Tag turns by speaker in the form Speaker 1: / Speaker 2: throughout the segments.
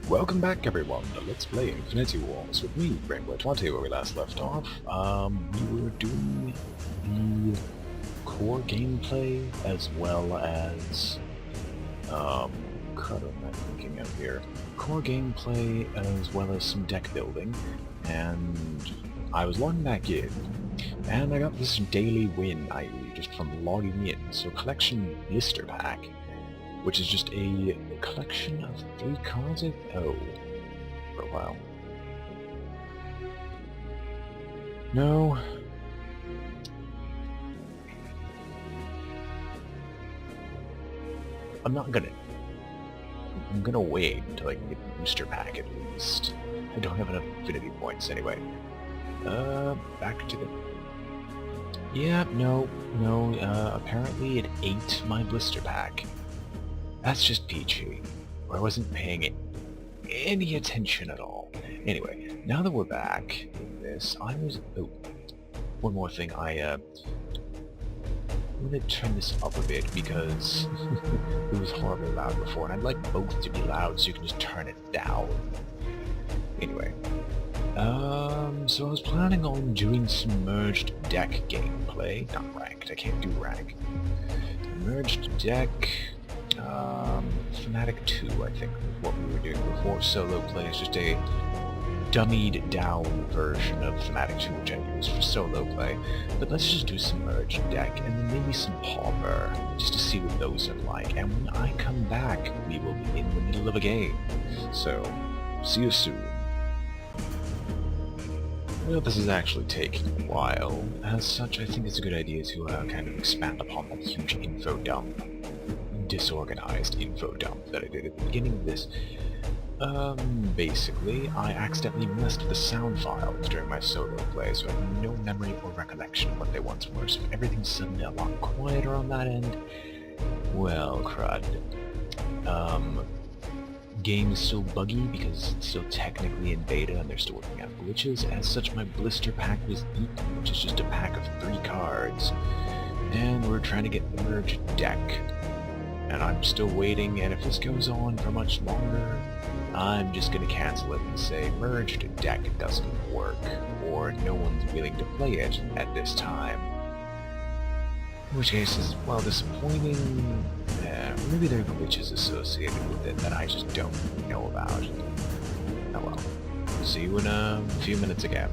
Speaker 1: Welcome back everyone to Let's Play Infinity Wars with me, Rainbow20, where we last left off. We were doing the core gameplay as well as, what am I thinking of here? Core gameplay as well as some deck building, and I was logging back in, and I got this daily win ID just from logging in, so collection blister pack, which is just a collection of 3 cards for a while. No. I'm gonna wait until I can get the booster pack at least. I don't have enough affinity points anyway. Back to the... Yeah, no, apparently it ate my blister pack. That's just peachy, or I wasn't paying any attention at all. Anyway, now that we're back in this, oh, one more thing, I'm gonna turn this up a bit because it was horribly loud before, and I'd like both to be loud so you can just turn it down. Anyway, so I was planning on doing some merged deck gameplay, not ranked, I can't do rank. Merged deck... Fnatic 2, I think, was what we were doing before. Solo play is just a dummied down version of Fnatic 2, which I use for solo play. But let's just do some merged deck, and then maybe some Pauper, just to see what those are like. And when I come back, we will be in the middle of a game. So, see you soon. Well, this is actually taking a while. As such, I think it's a good idea to kind of expand upon that huge info dump. Disorganized info dump that I did at the beginning of this. Basically, I accidentally messed with the sound files during my solo play, so I have no memory or recollection of what they once were, so everything's suddenly a lot quieter on that end. Well, crud. Game is still buggy because it's still technically in beta and they're still working out glitches. As such, my blister pack was eaten, which is just a pack of 3 cards. And we're trying to get the merged deck. And I'm still waiting, and if this goes on for much longer, I'm just gonna cancel it and say merged deck doesn't work, or no one's willing to play it at this time. In which case is, well, disappointing. Maybe there are glitches associated with it that I just don't know about. Oh well. See you in a few minutes again.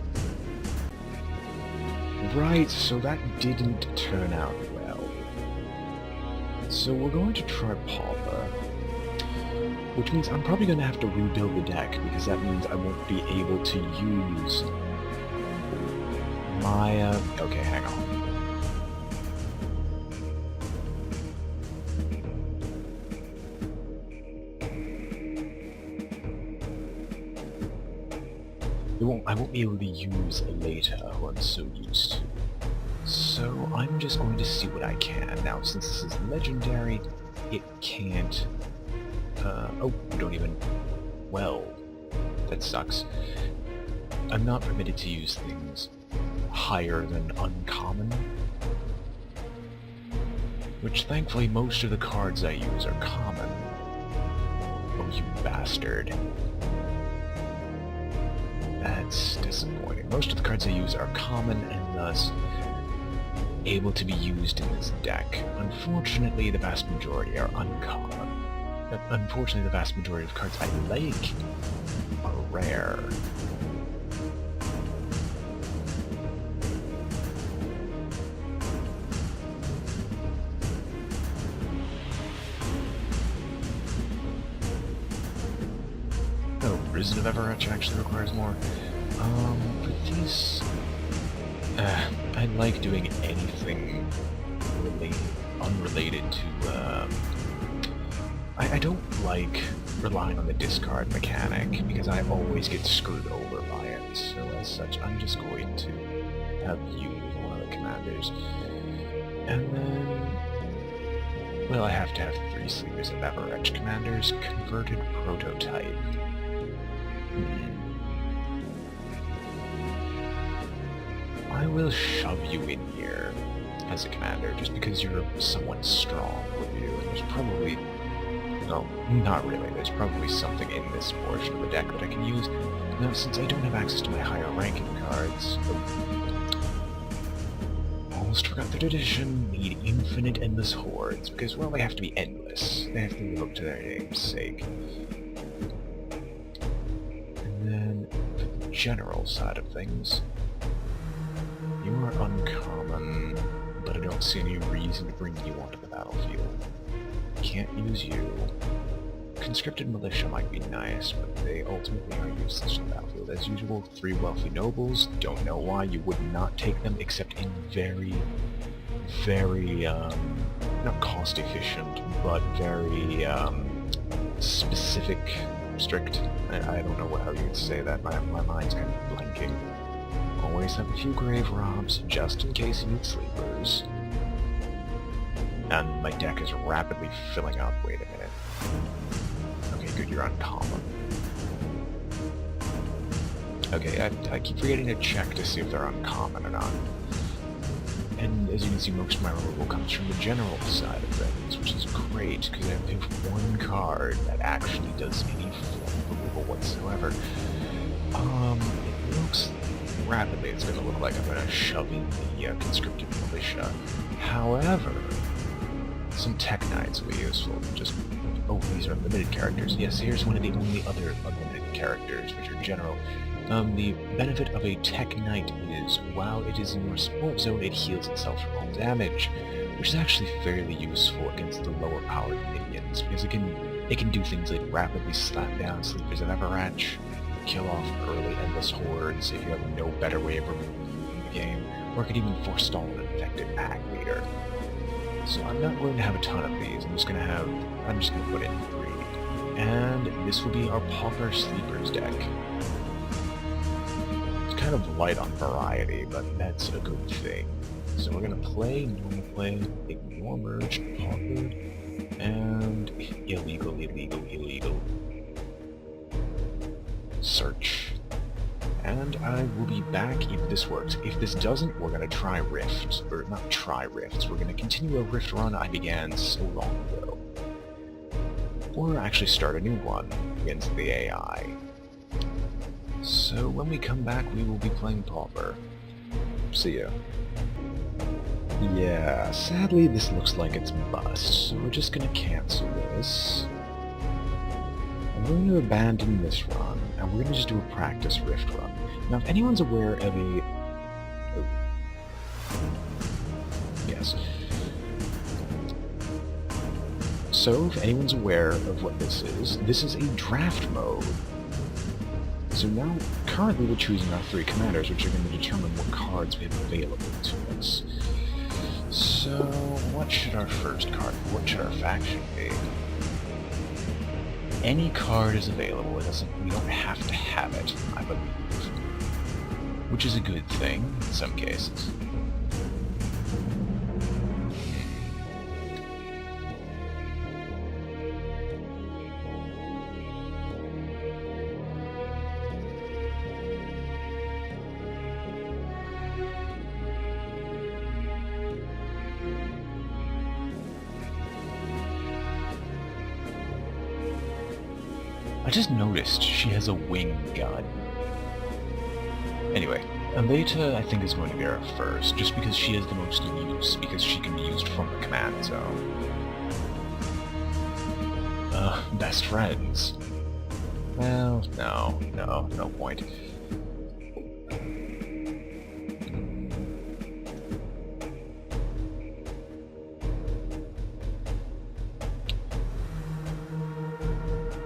Speaker 1: Right, so that didn't turn out well. So we're going to try Pauper, which means I'm probably going to have to rebuild the deck, because that means I won't be able to use my, okay, hang on. I won't be able to use Elata, who I'm so used to. So I'm just going to see what I can. Now, since this is legendary, it can't... oh, you don't even... Well, that sucks. I'm not permitted to use things higher than uncommon. Which, thankfully, most of the cards I use are common. Oh, you bastard. That's disappointing. Most of the cards I use are common, and thus able to be used in this deck. Unfortunately, the vast majority are uncommon. Unfortunately, the vast majority of cards I like are rare. Oh, Risen of Everetch actually requires more. But these... I like doing anything unrelated to, I don't like relying on the discard mechanic, because I always get screwed over by it, so as such, I'm just going to have you as one of the commanders. And then... well, I have to have 3 Sleepers of Everetch commanders, converted prototype. I will shove you in here as a commander, just because you're somewhat strong with you, and there's probably No, not really. There's probably something in this portion of the deck that I can use. Now, since I don't have access to my higher ranking cards... Almost forgot the tradition. Need infinite endless hordes, because, well, they have to be endless. They have to live up to their name's sake. And then, for the general side of things, you are uncommon, but I don't see any reason to bring you onto the battlefield. Can't use you. Conscripted militia might be nice, but they ultimately are useless on the battlefield. As usual, 3 wealthy nobles. Don't know why you would not take them, except in very, not cost efficient, but very, specific, strict. I don't know how you would say that. My mind's kind of blanking. Always have a few grave robs, just in case you need sleepers. And my deck is rapidly filling up. Wait a minute. Okay, good, you're uncommon. Okay, I keep forgetting to check to see if they're uncommon or not. And as you can see, most of my removal comes from the general side of things, which is great, because I have one card that actually does any form of removal whatsoever. It looks rapidly it's going to look like I'm going to shove in the conscripted militia. However, some Tech Knights will be useful. Just, oh, these are unlimited characters. Yes, here's one of the only other unlimited characters, which are general. The benefit of a Tech Knight is, while it is in your support zone, it heals itself from all damage, which is actually fairly useful against the lower powered minions, because it can do things like rapidly slap down Sleepers of Everatch, kill off early endless hordes if you have no better way of removing the game, or it could even forestall an infected pack leader. So I'm not going to have a ton of these. I'm just going to put in 3. And this will be our Pauper Sleepers deck. It's kind of light on variety, but that's a good thing. So we're going to play, normal play, ignore merge, Pauper, and illegal. Search. And I will be back if this works. If this doesn't, we're going to try Rifts. Or not try Rifts, we're going to continue a Rift run I began so long ago. Or actually start a new one against the AI. So when we come back, we will be playing Pauper. See ya. Yeah, sadly this looks like it's bust, so we're just going to cancel this. I'm going to abandon this run, and we're going to just do a practice Rift run. Now, if anyone's aware of a... Oh. Yes. So, if anyone's aware of what this is a draft mode. So now, currently we're choosing our 3 commanders, which are going to determine what cards we have available to us. So, what should our first card be? What should our faction be? Any card is available. We don't have to have it, I believe. Which is a good thing, in some cases. I just noticed she has a wing gun. Anyway, Aleta I think is going to be our first, just because she has the most use, because she can be used from the command zone. Best friends. Well, no point.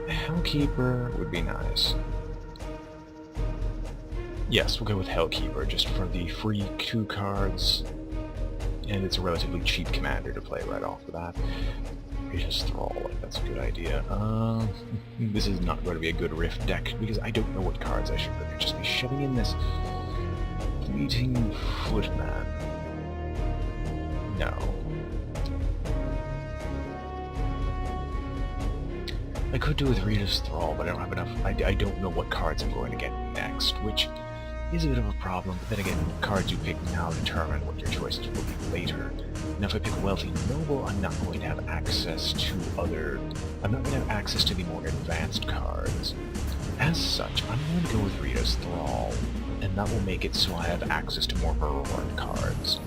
Speaker 1: Hellkeeper would be nice. Yes, we'll go with Hellkeeper, just for the free 2 cards, and it's a relatively cheap commander to play right off the bat. Greatest Thrall, that's a good idea. This is not going to be a good Rift deck, because I don't know what cards I should really just be shoving in this. Fleeting Footman. No. I could do with Rita's Thrall, but I don't have enough. I don't know what cards I'm going to get next, which is a bit of a problem, but then again, cards you pick now determine what your choices will be later. Now if I pick Wealthy Noble, I'm not going to have access to the more advanced cards. As such, I'm going to go with Rita's Thrall, and that will make it so I have access to more Verord cards.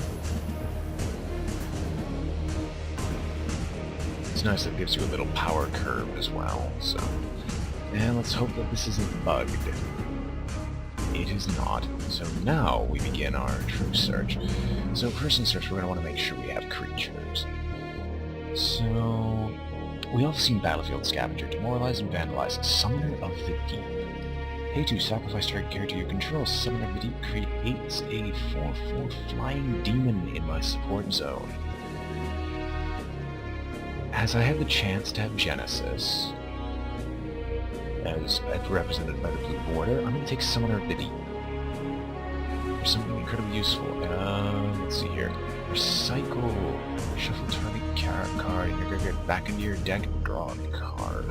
Speaker 1: It's nice that it gives you a little power curve as well, so... And let's hope that this isn't bugged. It is not. So now we begin our true search. So first in search, we're going to want to make sure we have creatures. So... we all have seen Battlefield Scavenger, Demoralize and Vandalize, Summoner of the Deep. Pay to sacrifice target character you control, Summoner of the Deep creates a 4/4 flying demon in my support zone. As I have the chance to have Genesis, as represented by the blue border, I'm going to take Summoner of the Deep. For something incredibly useful. Let's see here. Recycle. Shuffle target card in your graveyard back into your deck and draw a card.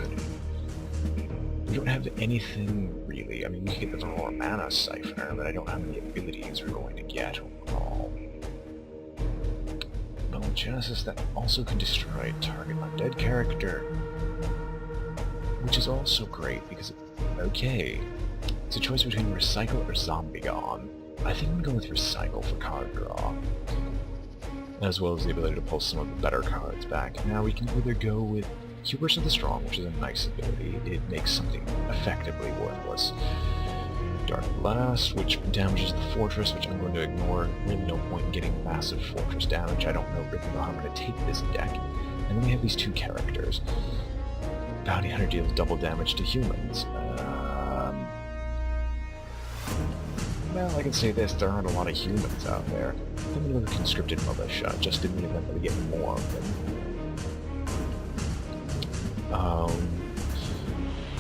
Speaker 1: We don't have anything really. I mean, we can get the Aurora Mana Siphoner, but I don't have any abilities we're going to get overall. But with Genesis, that also can destroy target undead character, which is also great because, okay, it's a choice between Recycle or Zombie Gone. I think I'm going to go with Recycle for card draw, as well as the ability to pull some of the better cards back. Now we can either go with Hubris of the Strong, which is a nice ability. It makes something effectively worthless. Dark Blast, which damages the fortress, which I'm going to ignore. Really no point in getting massive fortress damage. I don't really know how I'm going to take this deck. And then we have these two characters. Bounty Hunter deals double damage to humans. Well, I can say this, there aren't a lot of humans out there. I'm going to go with Conscripted Militia, just in the event that we get more of them.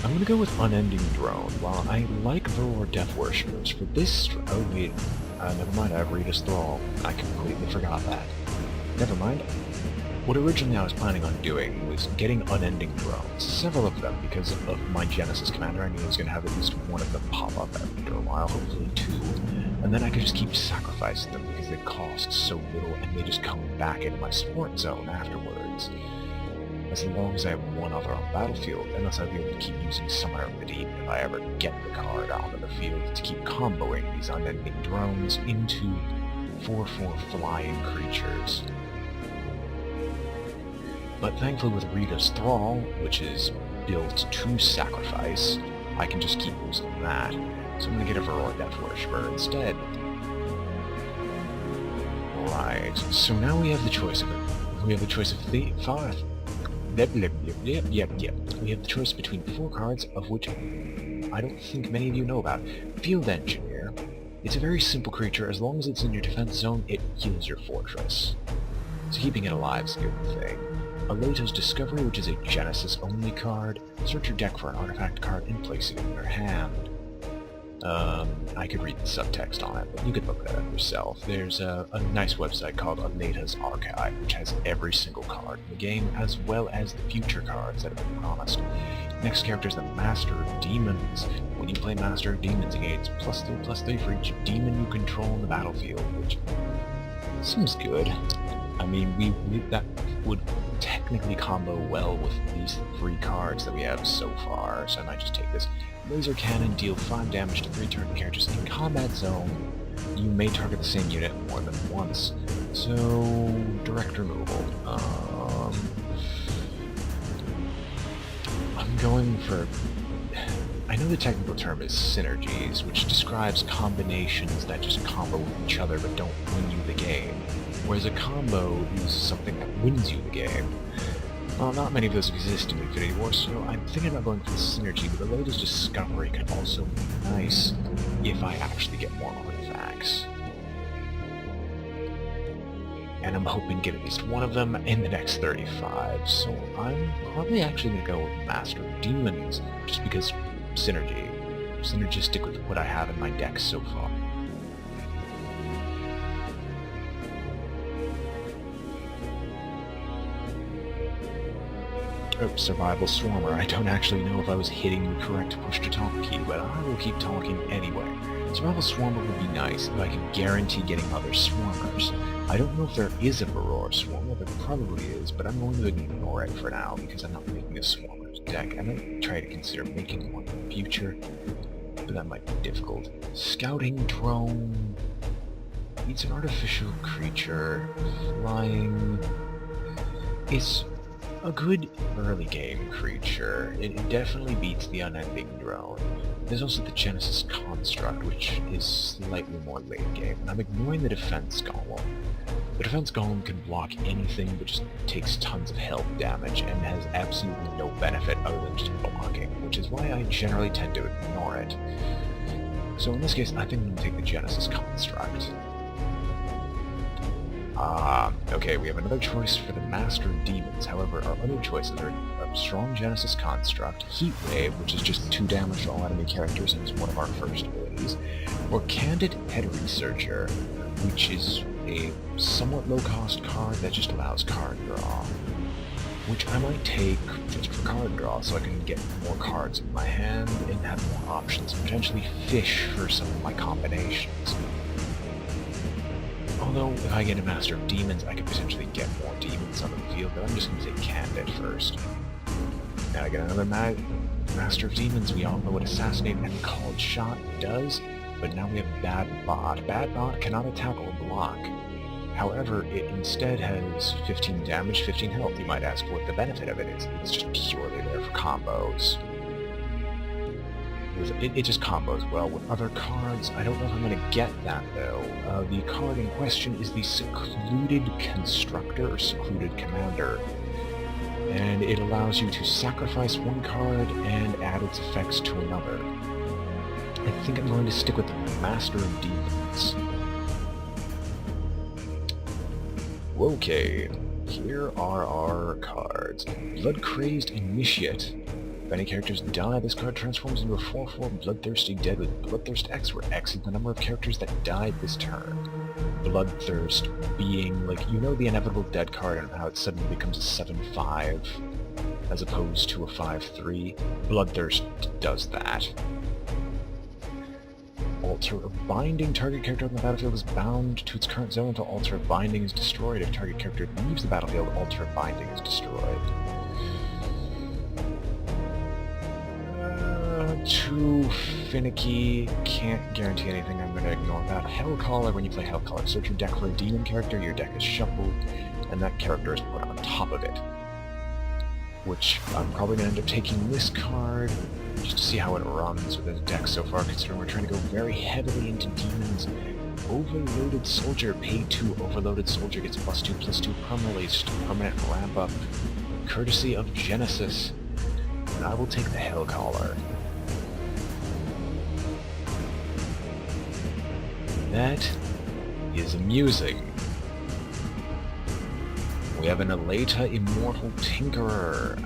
Speaker 1: I'm going to go with Unending Drone. While I like Veror Death Worshippers, for this... oh wait, never mind, I have Rita's Thrall. I completely forgot that. Never mind. What originally I was planning on doing was getting Unending Drones, several of them, because of my Genesis commander. I knew I was going to have at least one of them pop up after a while, hopefully two. And then I could just keep sacrificing them because they cost so little and they just come back into my support zone afterwards. As long as I have one other on battlefield, unless I'll be able to keep using Summoner of the Deep if I ever get the card onto the field to keep comboing these Unending Drones into 4/4 flying creatures. But thankfully with Rita's Thrall, which is built to sacrifice, I can just keep using that. So I'm going to get a Veror Death Worshipper instead. Right, so now we have the choice of We have the choice between 4 cards, of which I don't think many of you know about. Field Engineer. It's a very simple creature. As long as it's in your defense zone, it heals your fortress. So keeping it alive is a good thing. Aleto's Discovery, which is a Genesis-only card. Search your deck for an artifact card and place it in your hand. I could read the subtext on it, but you could look that up yourself. There's a nice website called Aleto's Archive, which has every single card in the game, as well as the future cards that have been promised. Next character is the Master of Demons. When you play Master of Demons, it gains +3/+3 for each demon you control in the battlefield, which seems good. I mean, that would technically combo well with these 3 cards that we have so far, so I might just take this. Laser Cannon, deal 5 damage to 3 target characters in combat zone. You may target the same unit more than once. So, direct removal. I'm going for... I know the technical term is synergies, which describes combinations that just combo with each other but don't win you the game. Whereas a combo is something that wins you the game. Well, not many of those exist in Infinity War, so I'm thinking about going for the synergy, but Aleto's Discovery can also be nice if I actually get more artifacts. And I'm hoping to get at least one of them in the next 35, so I'm probably actually going to go with Master of Demons, just because synergistic with what I have in my deck so far. Oh, Survival Swarmer. I don't actually know if I was hitting the correct push-to-talk key, but I will keep talking anyway. Survival Swarmer would be nice if I could guarantee getting other Swarmers. I don't know if there is a Varroa Swarmer, there probably is, but I'm going to ignore it for now because I'm not making a Swarmer's deck. I might try to consider making one in the future, but that might be difficult. Scouting Drone... It's an artificial creature. Flying... It's a good early game creature. It definitely beats the Unending Drone. There's also the Genesis Construct, which is slightly more late game, and I'm ignoring the Defense Golem. The Defense Golem can block anything, but just takes tons of health damage, and has absolutely no benefit other than just blocking, which is why I generally tend to ignore it. So in this case, I think I'm going to take the Genesis Construct. Okay, we have another choice for the Master of Demons. However, our other choices are a strong Genesis Construct, Heat Wave, which is just 2 damage to all enemy characters and is one of our first abilities, or Candid Head Researcher, which is a somewhat low-cost card that just allows card draw, which I might take just for card draw so I can get more cards in my hand and have more options, and potentially fish for some of my combinations. Although, if I get a Master of Demons, I could potentially get more demons on the field, but I'm just going to take Candid first. Now I get another Master of Demons. We all know what Assassinate and Called Shot does, but now we have Bad Bot. Bad Bot cannot attack or block. However, it instead has 15 damage, 15 health. You might ask what the benefit of it is. It's just purely there for combos. It just combos well with other cards. I don't know if I'm going to get that, though. The card in question is the Secluded Constructor, or Secluded Commander. And it allows you to sacrifice one card and add its effects to another. I think I'm going to stick with the Master of Demons. Okay, here are our cards. Blood-Crazed Initiate. If any characters die, this card transforms into a 4/4 Bloodthirsty Dead with Bloodthirst X, where X is the number of characters that died this turn. Bloodthirst being, like, you know the inevitable dead card and how it suddenly becomes a 7/5 as opposed to a 5/3? Bloodthirst does that. Altar of Binding. Target character on the battlefield is bound to its current zone until Altar of Binding is destroyed. If target character leaves the battlefield, Altar of Binding is destroyed. Too finicky, can't guarantee anything, I'm going to ignore that. Hellcaller, when you play Hellcaller, search your deck for a demon character, your deck is shuffled, and that character is put on top of it. Which I'm probably going to end up taking this card, just to see how it runs with this deck so far, considering we're trying to go very heavily into demons. Overloaded Soldier, pay 2, Overloaded Soldier gets +2/+2 permanent ramp up, courtesy of Genesis. And I will take the Hellcaller. That is amusing. We have an Aleta Immortal Tinkerer,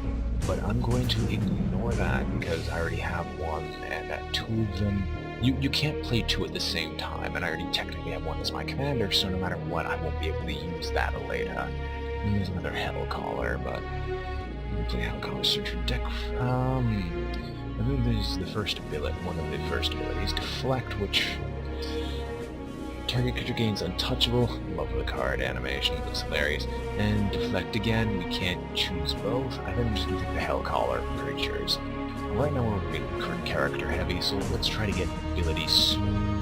Speaker 1: but I'm going to ignore that because I already have one, and 2 of them... You can't play 2 at the same time, and I already technically have one as my commander, so no matter what, I won't be able to use that Aleta. And there's another Hellcaller, but... play Hellcaller, search your deck. And then there's the first ability, one of the first abilities, Deflect, which target creature gains untouchable. Love the card animation, looks hilarious. And Deflect again, we can't choose both. I think I'm just gonna take the Hellcaller creatures. Right now we're being character heavy, so let's try to get abilities soon.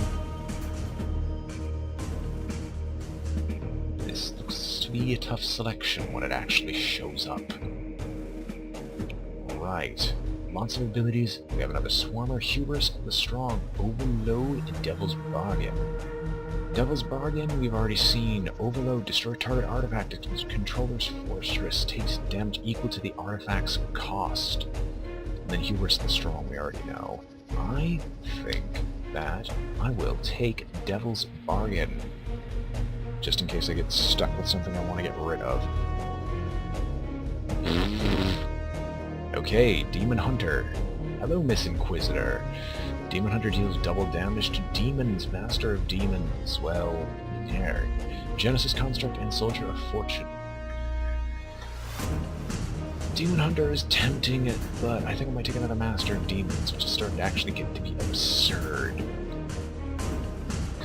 Speaker 1: This looks to be a tough selection when it actually shows up. Right. Lots of abilities. We have another Swarmer, Hubris, the Strong, Overload, and Devil's Bargain. Devil's Bargain, we've already seen. Overload, destroy target artifact. Its controller's fortress takes damage equal to the artifact's cost. And then Hubris the Strong, we already know. I think that I will take Devil's Bargain, just in case I get stuck with something I want to get rid of. Okay, Demon Hunter. Hello, Miss Inquisitor. Demon Hunter deals double damage to demons, Master of Demons. Well, there. Genesis Construct and Soldier of Fortune. Demon Hunter is tempting, but I think I might take another Master of Demons, which is starting to actually get to be absurd.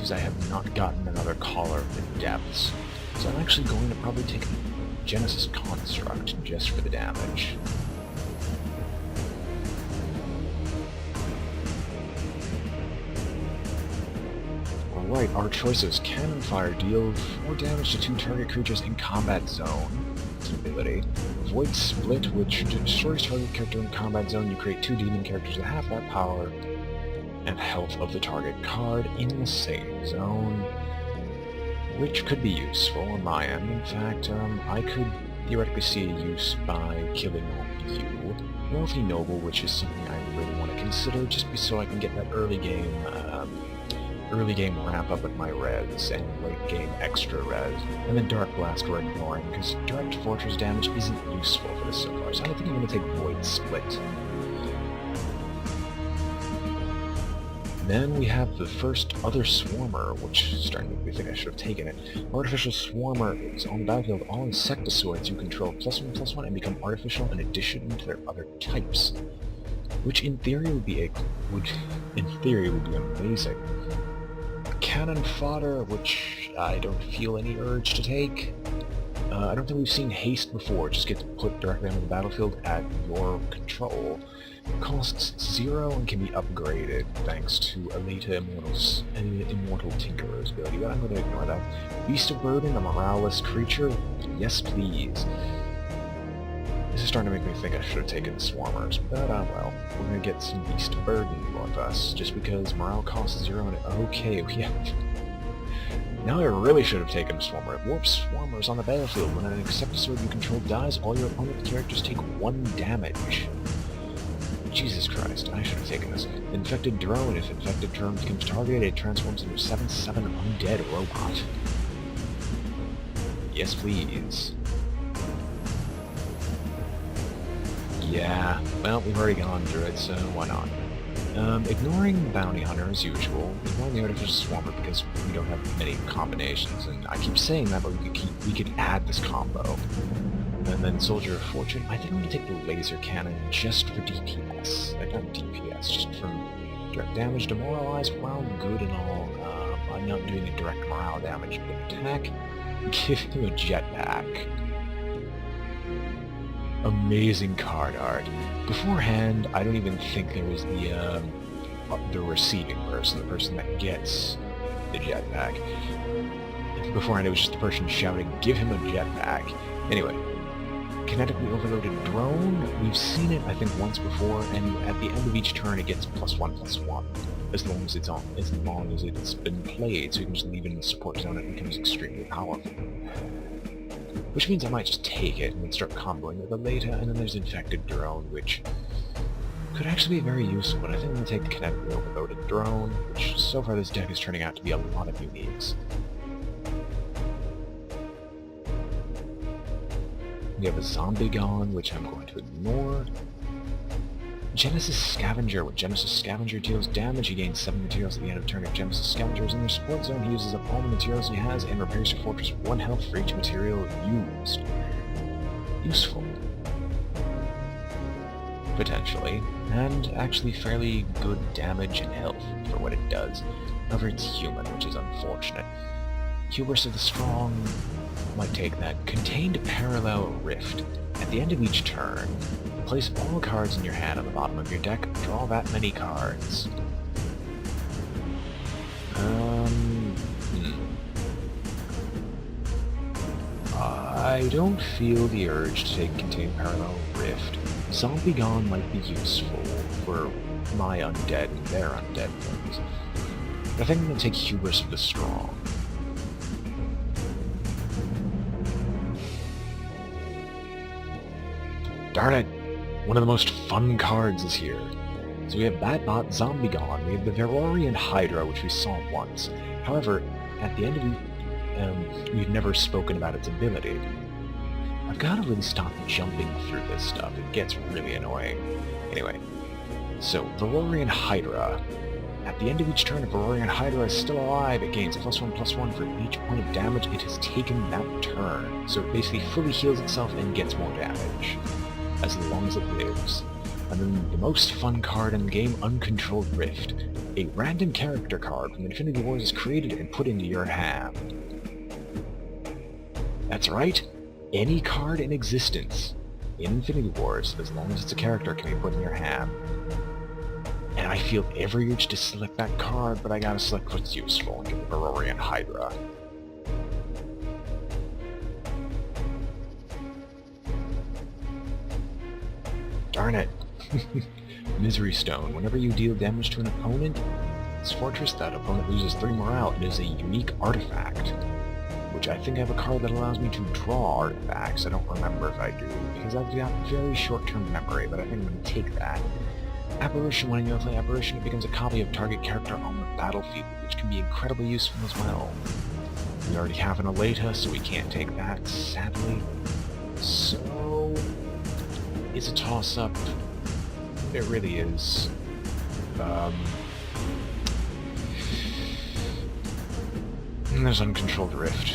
Speaker 1: because I have not gotten another Caller of the Depths. So I'm actually going to probably take a Genesis Construct just for the damage. Alright, our choices. Cannon Fire, deal 4 damage to 2 target creatures in combat zone. It's an ability. Void Split, which destroys target character in combat zone. You create 2 demon characters that have that power and health of the target card in the same zone, which could be useful on my end. In fact, I could theoretically see a use by killing you, Wealthy Noble, which is something I really want to consider, just so I can get that early game ramp up with my res, and late game extra res, and then Dark Blast we're ignoring, because direct Fortress damage isn't useful for this so far, so I think I'm going to take Void Split. Then we have the first other Swarmer, which is starting to make me think I should have taken it. Artificial Swarmer is on the battlefield. All insectoids you control +1/+1 and become artificial in addition to their other types, which in theory would be amazing. Cannon Fodder, which I don't feel any urge to take. I don't think we've seen haste before. It just gets put directly onto the battlefield at your control. Costs 0 and can be upgraded thanks to Alita Immortal Tinkerer's ability, but I'm going to ignore that. Beast of Burden, a moralist creature? Yes, please. This is starting to make me think I should have taken Swarmers, but well, we're going to get some Beast of Burden with us, just because morale costs 0 and okay, we have... Now I really should have taken a Swarmer. It warps Swarmers on the battlefield. When an Insectoid you control dies, all your opponent's characters take 1 damage. Jesus Christ, I should have taken this. Infected Drone. If Infected Drone becomes targeted, it transforms into a 7/7 undead robot. Yes, please. Yeah, well, we've already gone through it, so why not? Ignoring the Bounty Hunter as usual, ignoring the Artificial Swarmer because we don't have many combinations, and I keep saying that, but we could add this combo. And then Soldier of Fortune. I think I'm going to take the Laser Cannon just for DPS. Not DPS, just from direct damage. Demoralize, while good and all, I'm not doing a direct morale damage, but attack. Give him a jetpack. Amazing card art. Beforehand, I don't even think there was the receiving person, the person that gets the jetpack. Beforehand, it was just the person shouting, "Give him a jetpack." Anyway. Kinetically overloaded drone, we've seen it I think once before, and at the end of each turn it gets +1/+1, as long as it's been played, so you can just leave it in the support zone and it becomes extremely powerful. Which means I might just take it and then start comboing with the Alita, and then there's Infected Drone, which could actually be very useful, but I think I'm going to take the kinetically overloaded drone, which so far this deck is turning out to be a lot of uniques. We have a Zombie Gone, which I'm going to ignore. Genesis Scavenger. When Genesis Scavenger deals damage, he gains 7 materials at the end of turn. If Genesis Scavenger is in your support zone, he uses up all the materials he has and repairs your fortress with 1 health for each material used. Useful. Potentially. And actually fairly good damage and health for what it does. However, it's human, which is unfortunate. Hubris of the Strong might take that. Contained Parallel Rift. At the end of each turn, place all cards in your hand on the bottom of your deck. Draw that many cards. I don't feel the urge to take Contained Parallel Rift. Zombie Gone might be useful for my undead and their undead things. But I think I'm going to take Hubris of the Strong. Darn it! One of the most fun cards is here. So we have Batbot, Zombie Gone, we have the Verorian Hydra, which we saw once. However, at the end of it, we've never spoken about its ability. I've got to really stop jumping through this stuff, it gets really annoying. Anyway, so Verorian Hydra. At the end of each turn, if Verorian Hydra is still alive, it gains +1/+1 for each point of damage it has taken that turn. So it basically fully heals itself and gets more damage, as long as it lives. And then the most fun card in the game, Uncontrolled Rift. A random character card from Infinity Wars is created and put into your hand. That's right, any card in existence in Infinity Wars, as long as it's a character, can be put in your hand. And I feel every urge to select that card, but I gotta select what's useful and get the Barorian Hydra. Darn it! Misery Stone. Whenever you deal damage to an opponent, this fortress, that opponent loses 3 morale. It is a unique artifact, which I think I have a card that allows me to draw artifacts. I don't remember if I do, because I've got very short-term memory, but I think I'm going to take that. Apparition. When you play Apparition, it becomes a copy of target character on the battlefield, which can be incredibly useful as well. We already have an Aleta, so we can't take that, sadly. So it's a toss-up. It really is. And there's Uncontrolled Rift.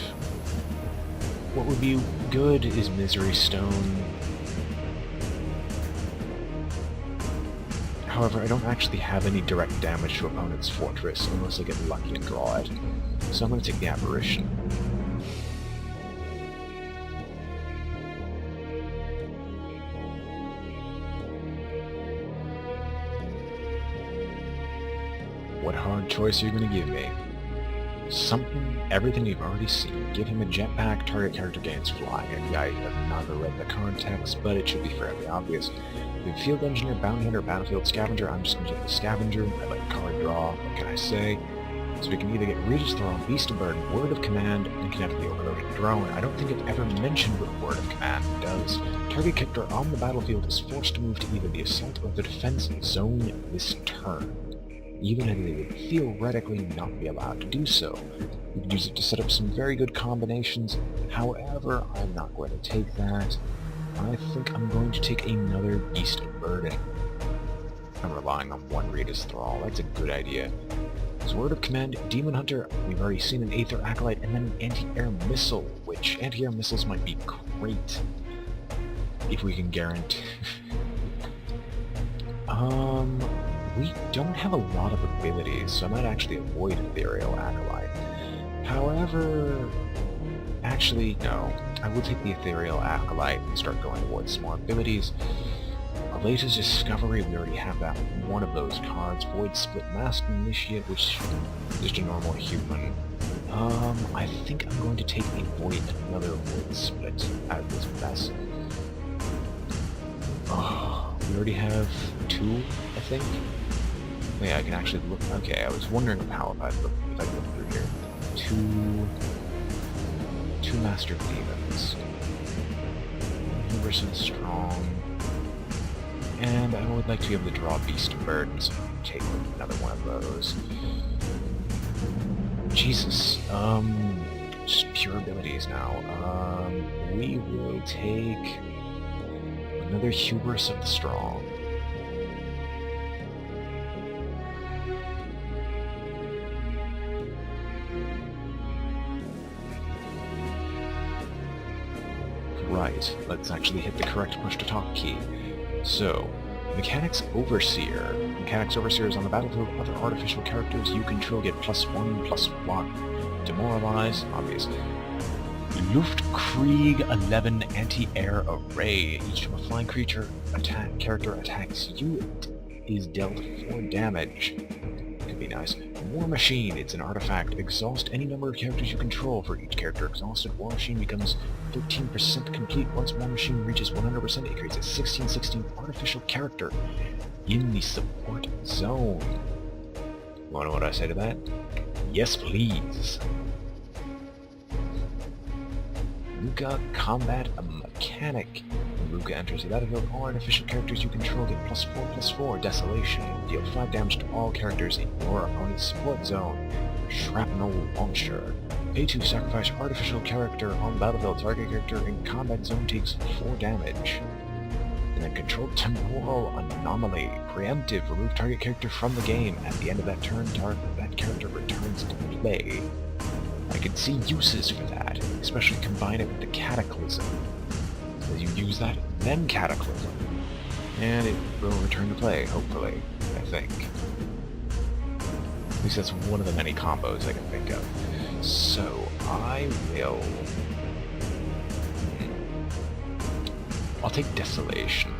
Speaker 1: What would be good is Misery Stone. However, I don't actually have any direct damage to opponent's fortress unless I get lucky and draw it. So I'm going to take the Apparition. What hard choice are you going to give me? Everything you've already seen. Give him a jetpack, target character gains flying. I have never read the context, but it should be fairly obvious. We have Field Engineer, Bounty Hunter, Battlefield Scavenger. I'm just going to take the Scavenger. I like card draw. What can I say? So we can either get Regis Throne, Beast of Burden, Word of Command, and connect the Overloaded Drone. I don't think I've ever mentioned what Word of Command does. Target character on the battlefield is forced to move to either the assault or the defense zone this turn, even if they would theoretically not be allowed to do so. We could use it to set up some very good combinations. However, I'm not going to take that. I think I'm going to take another Beast of Burden. I'm relying on one Regis Thrall. That's a good idea. As Word of Command, Demon Hunter, we've already seen an Aether Acolyte, and then an Anti-Air Missile, which Anti-Air Missiles might be great if we can guarantee... We don't have a lot of abilities, so I might actually avoid Ethereal Acolyte. However... Actually, no. I will take the Ethereal Acolyte and start going towards some more abilities. Aleta's Discovery, we already have that one of those cards. Void Split Master Initiate, which is just a normal human. I think I'm going to take another Void Split out of this mess. Oh, we already have 2, I think. Yeah, I can actually look. Okay, I was wondering how if I look through here. Two Master Demons. Universally Strong. And I would like to be able to draw Beast of Burden, so take another one of those. Jesus. Just pure abilities now. We will take another Hubris of the Strong. Right, let's actually hit the correct push-to-talk key. So, Mechanics Overseer. Mechanics Overseer is on the battlefield. Other artificial characters you control get +1/+1. Demoralize, obviously. Luftkrieg 11 Anti-Air Array. Each time a flying character attacks you, it is dealt 4 damage. Could be nice. War Machine, it's an artifact. Exhaust any number of characters you control. For each character exhausted, War Machine becomes 13% complete. Once War Machine reaches 100%, it creates a 16/16 artificial character in the support zone. You wanna know what I say to that? Yes, please. Luca Combat a Mechanic. When Luca enters the battlefield, all artificial characters you control get +4/+4 Desolation. Deal 5 damage to all characters in your opponent's support zone. Shrapnel Launcher. Pay to sacrifice artificial character on the battlefield. Target character in combat zone takes 4 damage. And then control Temporal Anomaly. Preemptive. Remove target character from the game. At the end of that turn, that character returns to play. I can see uses for that, especially combine it with the Cataclysm. So you use that, then Cataclysm. And it will return to play, hopefully, I think. At least that's one of the many combos I can think of. So, I will... I'll take Desolation.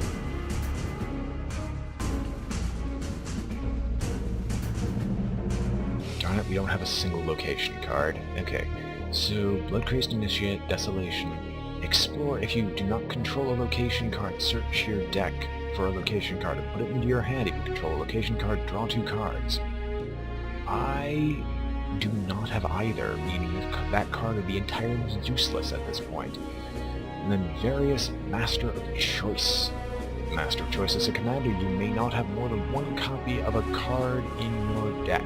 Speaker 1: Darn it, we don't have a single location card. Okay, so Blood-Crazed Initiate, Desolation. Explore. If you do not control a location card, search your deck for a location card and put it into your hand. If you control a location card, draw 2 cards. I do not have either, meaning that card would be entirely useless at this point. And then various Master of Choice. Master of Choice is a commander. You may not have more than 1 copy of a card in your deck.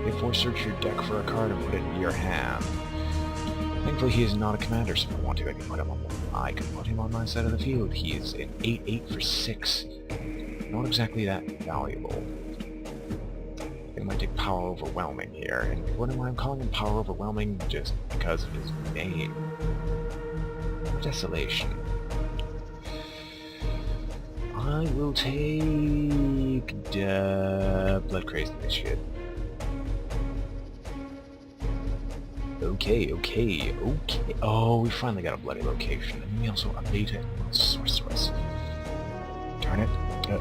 Speaker 1: Therefore, search your deck for a card and put it into your hand. Thankfully, he is not a commander, so if I want to, I can put him on my side of the field. He is an 8/8 for 6. Not exactly that valuable. I might take Power Overwhelming here, and what am I calling him Power Overwhelming? Just because of his name. Desolation. I will take Blood-Crazed Initiate. Okay. Oh, we finally got a bloody location. And we also Aleta Immortal Sorceress. Darn it.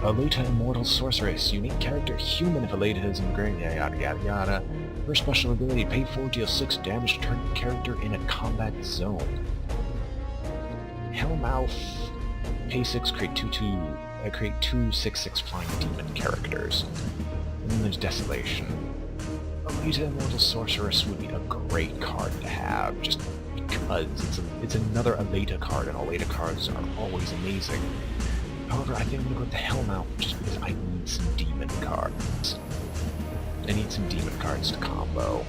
Speaker 1: Aleta Immortal Sorceress. Unique character, human if Aleta is in the grave. Yada yada yada. Her special ability, pay 4, deal 6 damage to target character in a combat zone. Hellmouth, pay 6, create 2 6/6 flying demon characters. And then there's Desolation. Aleta Immortal Sorceress would be a great card to have, just because it's another Aleta card, and Aleta cards are always amazing. However, I think I'm going to go with the Hellmouth, just because I need some demon cards. I need some demon cards to combo.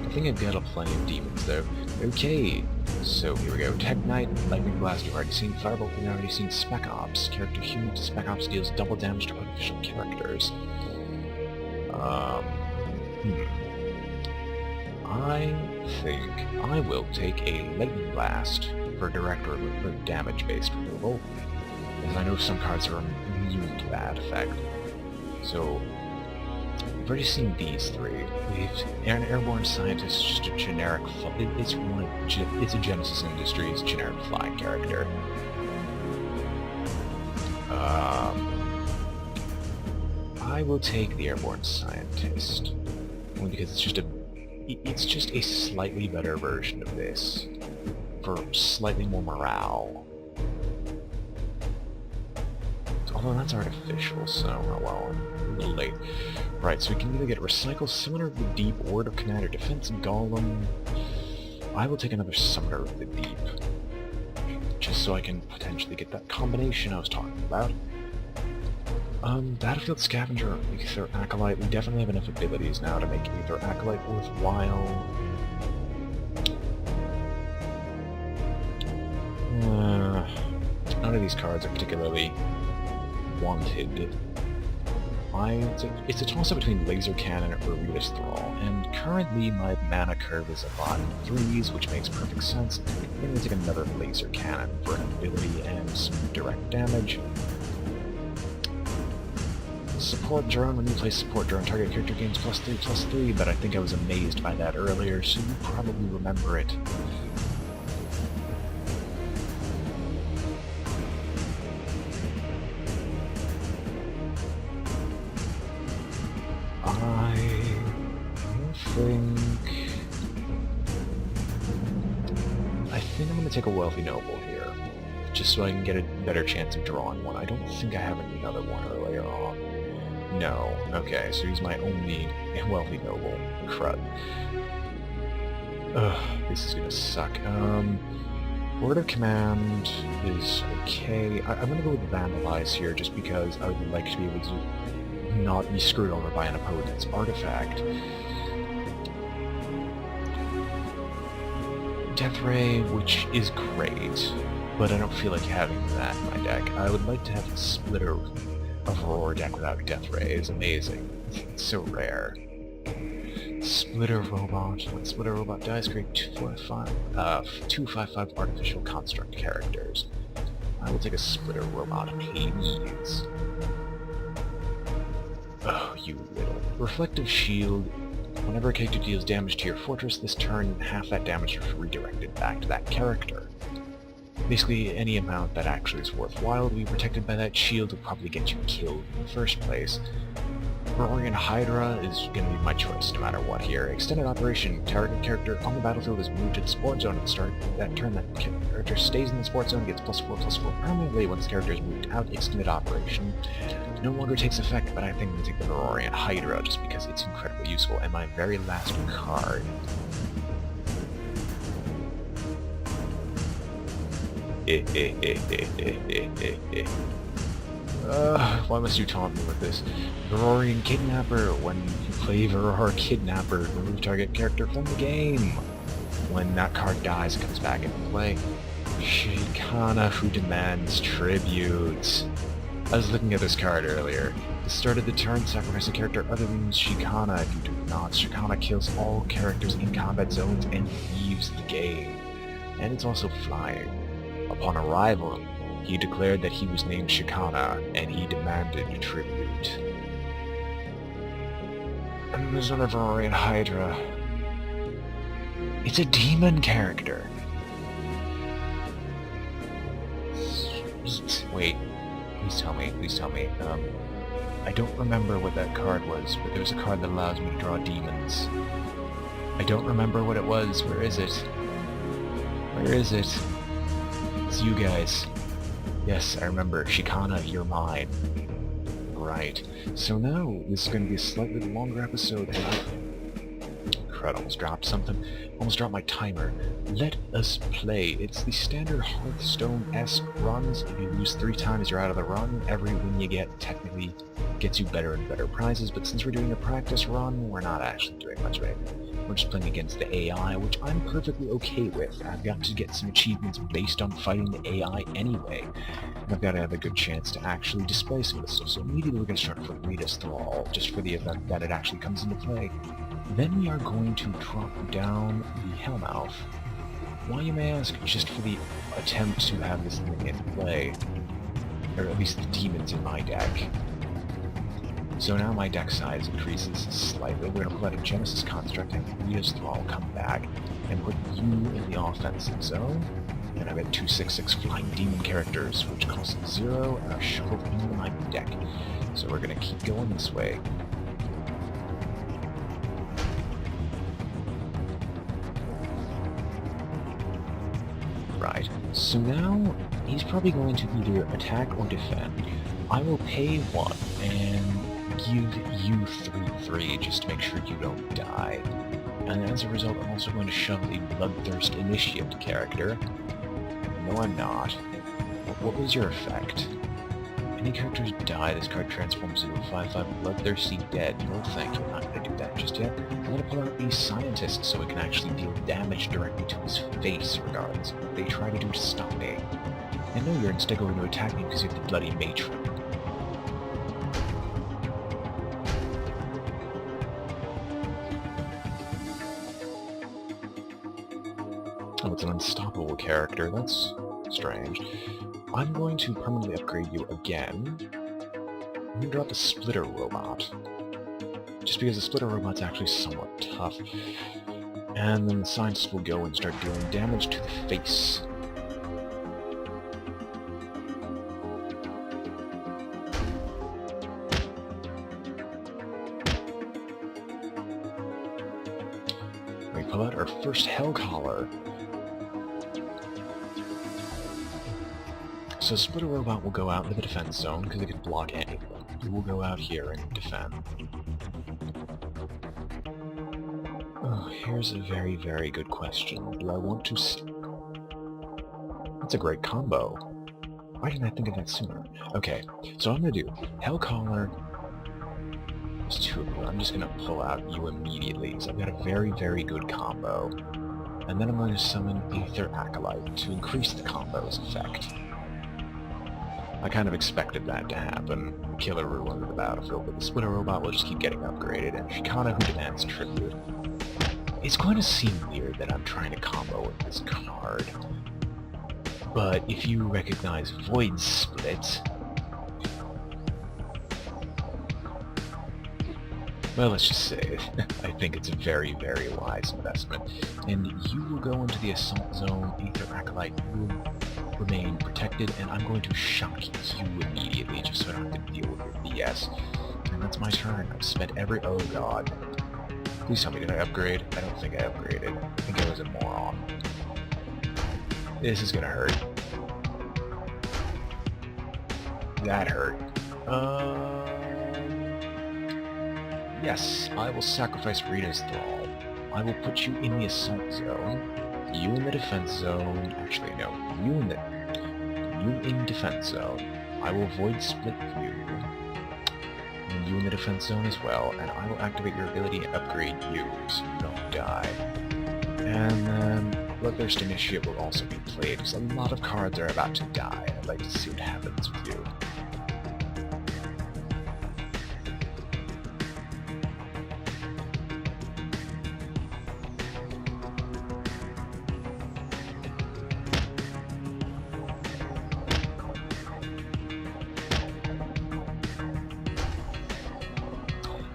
Speaker 1: I think I've got a plenty of demons, though. Okay, so here we go. Tech Knight, Lightning Blast, you've already seen. Firebolt, you've already seen. Spec Ops, character human to Spec Ops deals double damage to artificial characters. I think I will take a Lightning Blast for direct or damage-based removal, as I know some cards are immune to that effect. So, we've already seen these 3. We've an Airborne Scientist, just a generic. It's a Genesis Industries generic flying character. I will take the Airborne Scientist, only because it's just a slightly better version of this, for slightly more morale. Although that's artificial, so oh well, a little late. Right, so we can either get Recycle, Summoner of the Deep, Ward of Commander, Defense Golem. I will take another Summoner of the Deep, just so I can potentially get that combination I was talking about. Battlefield Scavenger, Aether Acolyte. We definitely have enough abilities now to make Aether Acolyte worthwhile. None of these cards are particularly wanted. It's a toss-up between Laser Cannon or Aretas Thrall, and currently my mana curve is a lot of 3s, which makes perfect sense. I'm going to take another Laser Cannon for an ability and some direct damage. Support drone. When you play support drone, target character gains +3/+3, but I think I was amazed by that earlier, so you probably remember it. I think I'm going to take a Wealthy Noble here, just so I can get a better chance of drawing one. I don't think I have another one earlier on. No. Okay, so he's my only Wealthy Noble. Crud. Ugh, this is gonna suck. Word of Command is okay. I'm gonna go with Vandalize here, just because I would like to be able to not be screwed over by an opponent's artifact. Death Ray, which is great, but I don't feel like having that in my deck. I would like to have a Splitter of Roar deck without Death Ray. It's amazing. It's so rare. Splitter Robot. When Splitter Robot dies, create 255 artificial construct characters. I will take a Splitter Robot, please. Oh, you little. Reflective Shield. Whenever a character deals damage to your fortress this turn, half that damage is redirected back to that character. Basically, any amount that actually is worthwhile to be protected by that shield will probably get you killed in the first place. Roaring Hydra is going to be my choice no matter what here. Extended Operation. Target character on the battlefield is moved to the support zone at the start of that turn. That character stays in the support zone, gets +4/+4 permanently once the character is moved out. Extended Operation no longer takes effect, but I think I'm going to take the Roaring Hydra just because it's incredibly useful. And my very last card. Why must you taunt me with this? Varorian Kidnapper. When you play Varor Kidnapper, remove target character from the game. When that card dies, it comes back into play. Shikana, who demands tribute. I was looking at this card earlier. At the start of the turn, sacrifice a character other than Shikana. If you do not, Shikana kills all characters in combat zones and leaves the game. And it's also flying. Upon arrival, he declared that he was named Shikana, and he demanded tribute. And there's another Varorian Hydra. It's a demon character. Sweet. Wait, please tell me. I don't remember what that card was, but there's a card that allows me to draw demons. I don't remember what it was. Where is it? Where is it? It's you guys. Yes, I remember. Shikana, you're mine. Right. So now, this is going to be a slightly longer episode, and crud, almost dropped something. Almost dropped my timer. Let us play. It's the standard Hearthstone-esque runs. If you lose 3 times, you're out of the run. Every win you get technically gets you better and better prizes, but since we're doing a practice run, we're not actually doing much of anything. We're just playing against the AI, which I'm perfectly okay with. I've got to get some achievements based on fighting the AI anyway. And I've got to have a good chance to actually display some of this stuff. So immediately we're going to start for Rita's Thrall, just for the event that it actually comes into play. Then we are going to drop down the Hellmouth. Why, you may ask? Just for the attempt to have this thing in play. Or at least the demons in my deck. So now my deck size increases slightly. We're going to pull out a Genesis Construct and Rita's Thrall come back and put you in the offensive zone. And I've got 2/6/6 Flying Demon characters, which cost 0, and are shuffled into my deck. So we're going to keep going this way. Right, so now he's probably going to either attack or defend. I will pay 1 and give you 3/3 just to make sure you don't die. And as a result, I'm also going to shove a Bloodthirst Initiate character. No, I'm not. But what was your effect? Any characters die, this card transforms into a 5/5 Bloodthirsty Dead. No thank you, I'm not going to do that just yet. I'm going to pull out the Scientist so it can actually deal damage directly to his face, regardless of what they try to do to stop me. And no, you're instead going to attack me because you have the Bloody Matron. Oh, it's an unstoppable character. That's strange. I'm going to permanently upgrade you again. I'm going to drop the Splitter Robot. Just because the Splitter Robot's actually somewhat tough. And then the Scientist will go and start dealing damage to the face. We pull out our first Hellcaller. So Splitter Robot will go out into the defense zone, because it can block anything. It will go out here and defend. Oh, here's a very, very good question. Do I want to... That's a great combo. Why didn't I think of that sooner? Okay, so I'm going to do Hellcaller. There's 2 of them. I'm just going to pull out you immediately, because I've got a very, very good combo. And then I'm going to summon Aether Acolyte to increase the combo's effect. I kind of expected that to happen. The killer ruined the battlefield, but the splitter robot will just keep getting upgraded, and Shikana, who demands tribute. It's going to seem weird that I'm trying to combo with this card, but if you recognize Void Split, well, let's just say I think it's a very, very wise investment. And you will go into the assault zone, Aether Acolyte, you will remain protected, and I'm going to shock you immediately just so I don't have to deal with your BS. And that's my turn. I've spent every... oh god. Please tell me, did I upgrade? I don't think I upgraded. I think I was a moron. This is gonna hurt. That hurt. Yes, I will sacrifice Rita's Thrall. I will put you in the assault zone, you in the defense zone. Actually, no, you in defense zone. I will void split you, and you in the defense zone as well, and I will activate your ability and upgrade you so you don't die. And then Bloodthirst Initiate will also be played, because a lot of cards are about to die, and I'd like to see what happens with you.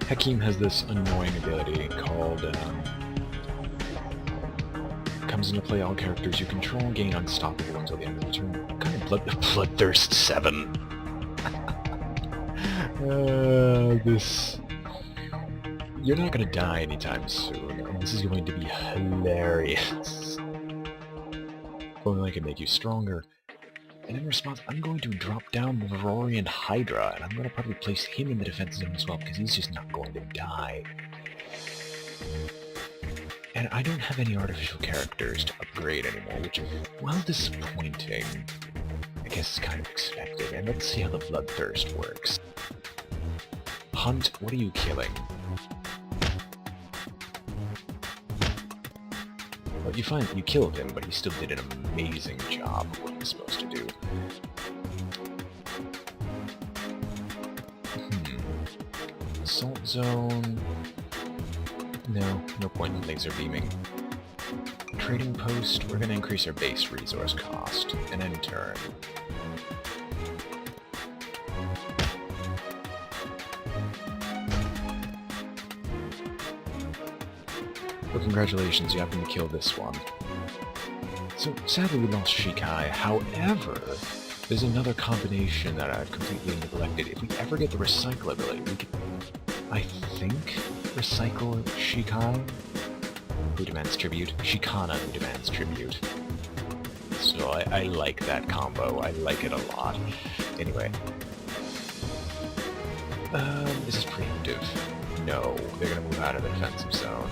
Speaker 1: Hakim has this annoying ability called, comes into play all characters you control, gain unstoppable until the end of the turn. What kind of Bloodthirst 7? This... You're not gonna die anytime soon, and this is going to be hilarious. If only I can make you stronger. And in response, I'm going to drop down the Varorian Hydra, and I'm going to probably place him in the defense zone as well, because he's just not going to die. And I don't have any artificial characters to upgrade anymore, which, while disappointing, I guess is kind of expected. And let's see how the Bloodthirst works. Hunt, what are you killing? Well, you find you killed him, but he still did an amazing job of what he was supposed to do. Assault zone... No point in laser beaming. Trading post, we're going to increase our base resource cost, and in turn... Well, congratulations, you happen to kill this one. So, sadly we lost Shikai, however, there's another combination that I've completely neglected. If we ever get the recycle ability, we could, I think, recycle Shikai, who demands tribute, Shikana, who demands tribute. So I like that combo, I like it a lot. Anyway. Is this preemptive? No, they're gonna move out of the defensive zone.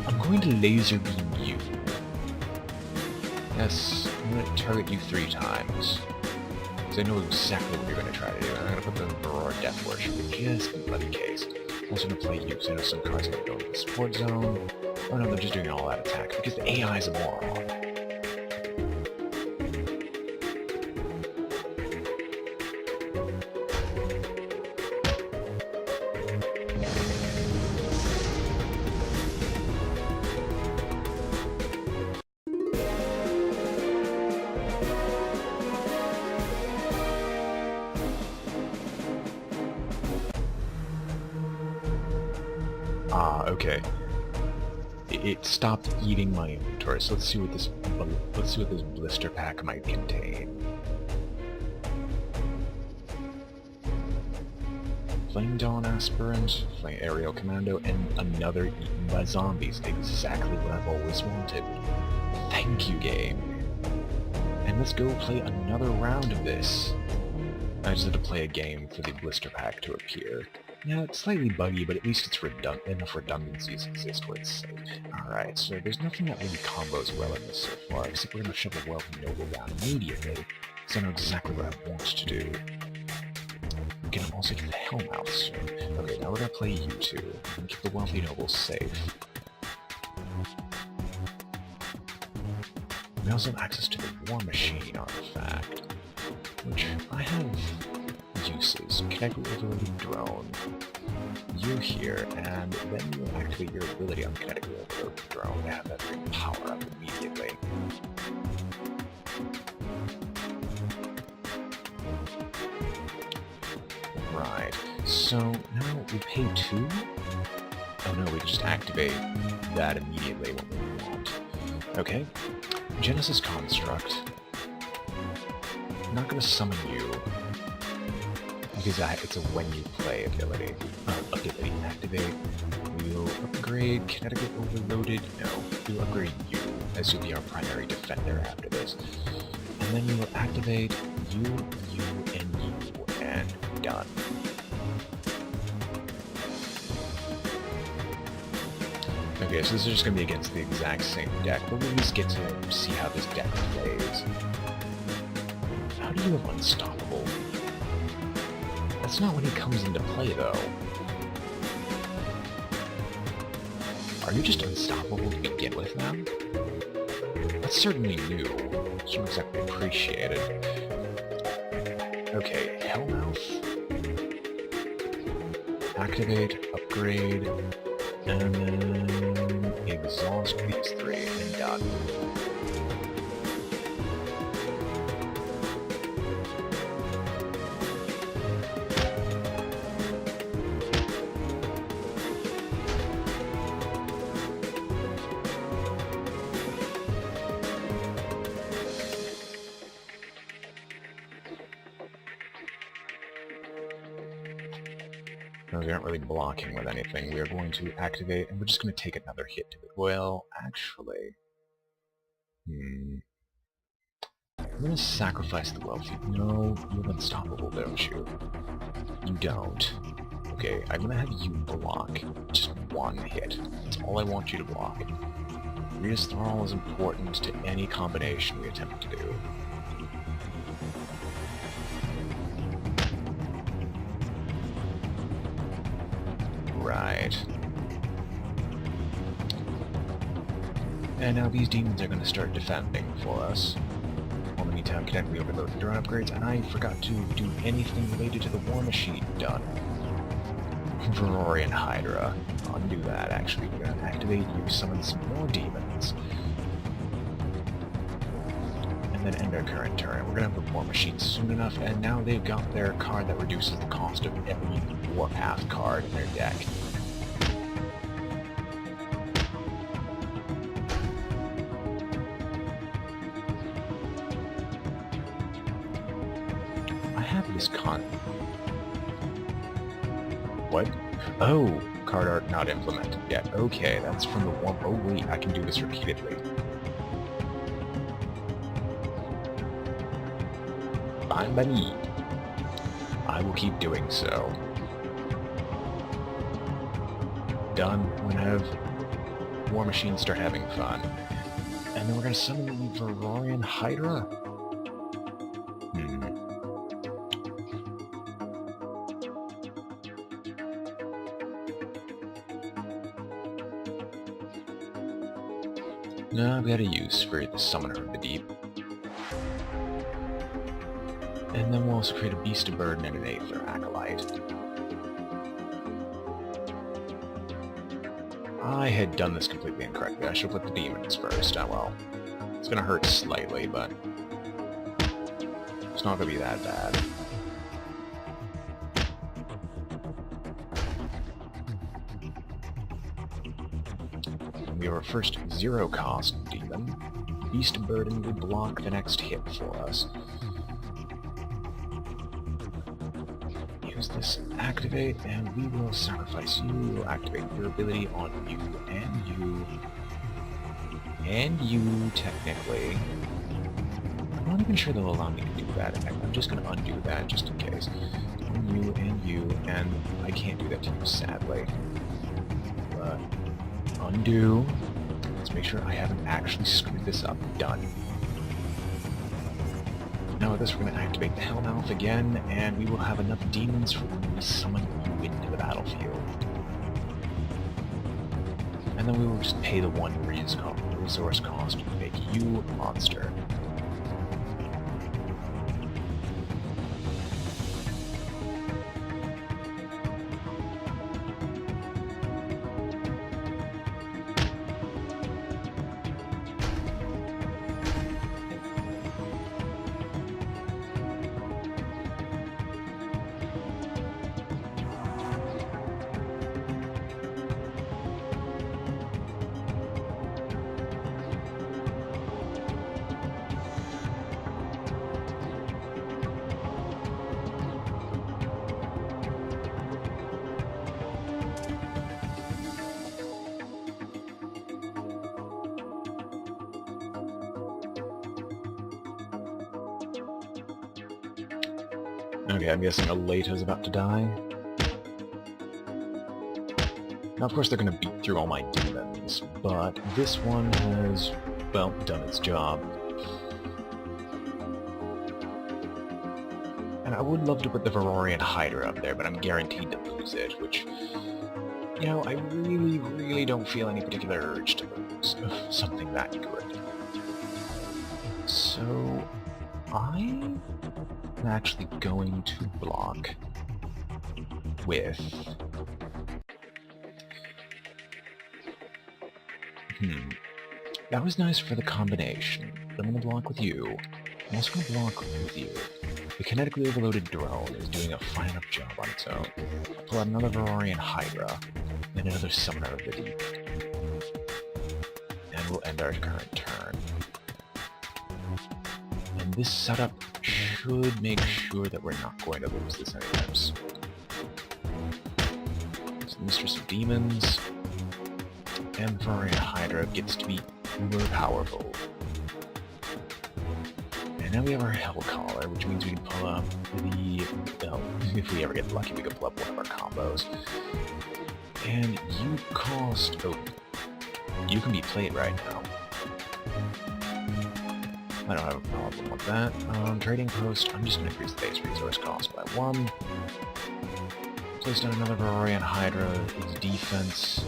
Speaker 1: I'm going to laser beam you. Yes, I'm going to target you 3 times. Because I know exactly what you're going to try to do. And I'm going to put the Aurora Death Worship just in bloody case. I'm also going to play you, because I know some cards are going to go to the support zone. Oh no, they're just doing all that attack, because the AI is a moron. Ah, okay. It stopped eating my inventory, so let's see what this blister pack might contain. Flame Dawn Aspirant, Flame Aerial Commando, and another eaten by zombies. Exactly what I've always wanted. Thank you, game. And let's go play another round of this. I just had to play a game for the blister pack to appear. Yeah, it's slightly buggy, but at least it's enough redundancies exist where it's safe. Alright, so there's nothing that really combos well in this so far, except we're going to shove a Wealthy Noble down immediately, because I know exactly what I want to do. We can also get the Hellmouth soon. Okay, now we're going to play you two, and keep the Wealthy Noble safe. We also have access to the War Machine artifact. which I have uses. Connect with overloaded drone. You here, and then you activate your ability on kinetically overloaded drone to have that bring power up immediately. Right, so now we pay 2? Oh no, we can just activate that immediately when we want. Okay, Genesis Construct. I'm not going to summon you, because it's a when you play ability. Ability activate. We'll upgrade kinetically overloaded. No, we'll upgrade you, as you'll be our primary defender after this. And then we will activate you, and done. Okay, so this is just going to be against the exact same deck, but we'll at least get to see how this deck plays. How do you have Unstoppable? That's not when he comes into play, though. Are you just unstoppable to begin with now? That's certainly new. It's not exactly appreciated. Okay, Hellmouth. Activate, upgrade, and then exhaust these 3, and done. No, we aren't really blocking with anything. We are going to activate, and we're just going to take another hit to it. Well, actually... I'm going to sacrifice the wealthy. No, you're unstoppable, don't you? You don't. Okay, I'm going to have you block just 1 hit. That's all I want you to block. Rita's Thrall is important to any combination we attempt to do. Right. And now these demons are going to start defending for us. In the meantime, we overload the drone upgrades, and I forgot to do anything related to the War Machine. Done. Verorian Hydra. Undo that, actually. We're going to activate you, summon some more demons. And then end our current turn. We're going to have the War Machine soon enough, and now they've got their card that reduces the cost of every Warpath card in their deck. I have this What? Oh! Card art not implemented yet. Okay, that's from the one. Oh wait, I can do this repeatedly. Fine by me. I will keep doing so. Done. We're gonna have War Machine start having fun. And then we're gonna summon the Verorian Hydra? No, I've got a use for the Summoner of the Deep. And then we'll also create a Beast of Burden and an Aether Acolyte. I had done this completely incorrectly. I should have put the demons first. Oh well. It's gonna hurt slightly, but it's not gonna be that bad. We have our first 0-cost demon. Beast of Burden will block the next hit for us. Use this activate, and we will sacrifice you. We'll activate your ability on you, and you, technically. I'm not even sure they'll allow me to do that. I'm just going to undo that just in case. On you, and I can't do that to you, sadly. But undo. Let's make sure I haven't actually screwed this up. Done. Now with this, we're going to activate the Hellmouth again, and we will have enough demons for when we summon you into the battlefield. And then we will just pay the 1 resource cost to make you a monster. Okay, I'm guessing Aleta's about to die. Now, of course, they're gonna beat through all my demons, but this one has, well, done its job. And I would love to put the Varorian Hydra up there, but I'm guaranteed to lose it, which, you know, I really, really don't feel any particular urge to lose something that good. So, I'm actually going to block with... That was nice for the combination, but I'm going to block with you. I'm also going to block with you. The kinetically overloaded drone is doing a fine enough job on its own. I'll pull out another Varorian Hydra, and another Summoner of the Deep. And we'll end our current turn. And this setup should make sure that we're not going to lose this anytime soon. So Mistress of Demons, and Varorian Hydra gets to be uber powerful. And now we have our Hellcaller, which means we can pull up the... well, if we ever get lucky, we can pull up one of our combos. And you cost... oh, you can be played right now. I don't have a problem with that. Trading post, I'm just going to increase the base resource cost by 1. Place down another Varorian Hydra, its defense.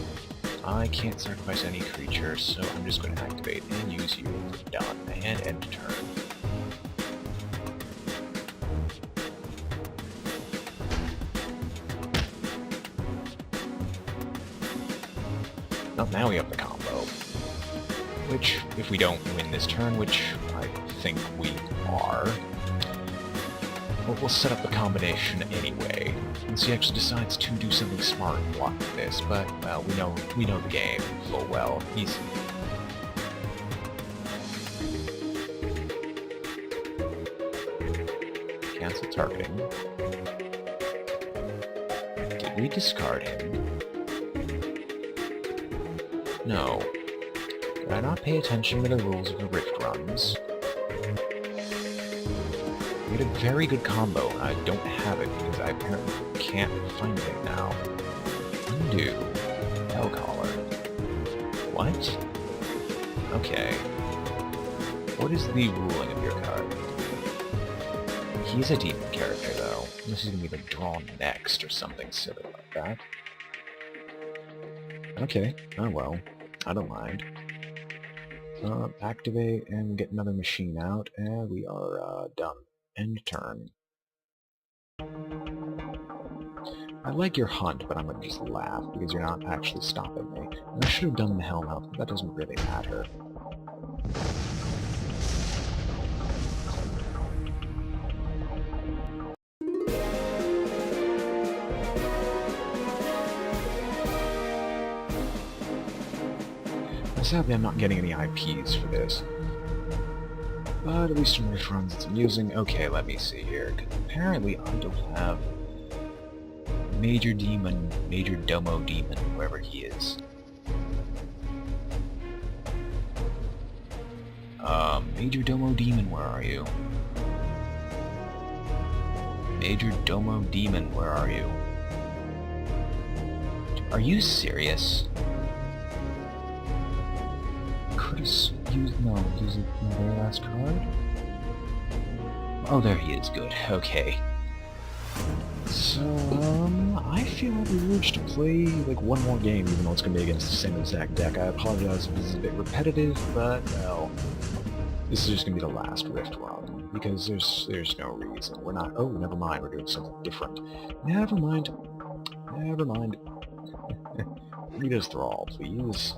Speaker 1: I can't sacrifice any creature, so I'm just going to activate and use you for done and end turn. Well, now we have the combo. Which, if we don't win this turn, which I think we are, we'll set up the combination anyway. Unless he actually decides to do something smart and block this, but, well, we know the game full well. He's... cancel targeting. Did we discard him? No. Did I not pay attention to the rules of the Rift runs? We had a very good combo, and I don't have it because I apparently can't find it now. Undo. Hellcaller. What? Okay. What is the ruling of your card? He's a demon character, though. Unless he's gonna be like drawn next or something silly like that. Okay. Oh well. I don't mind. Activate and get another machine out, and we are done. End turn. I like your hunt, but I'm gonna just laugh because you're not actually stopping me. And I should have done the helm out, but that doesn't really matter. Sadly, I'm not getting any IPs for this. But at least in Rift runs it's amusing. Okay, let me see here. Apparently I don't have Major Demon, Major Domo Demon, whoever he is. Major Domo Demon, where are you? Major Domo Demon, where are you? Are you serious? Use it my very last card? Oh, there he is, good, okay. So, I feel the urge to play, like, one more game, even though it's gonna be against the same exact deck. I apologize if this is a bit repetitive, but, well, this is just gonna be the last Rift run, because there's no reason. We're not, oh, never mind, we're doing something different. Never mind. Never mind. Rita's Thrall, please.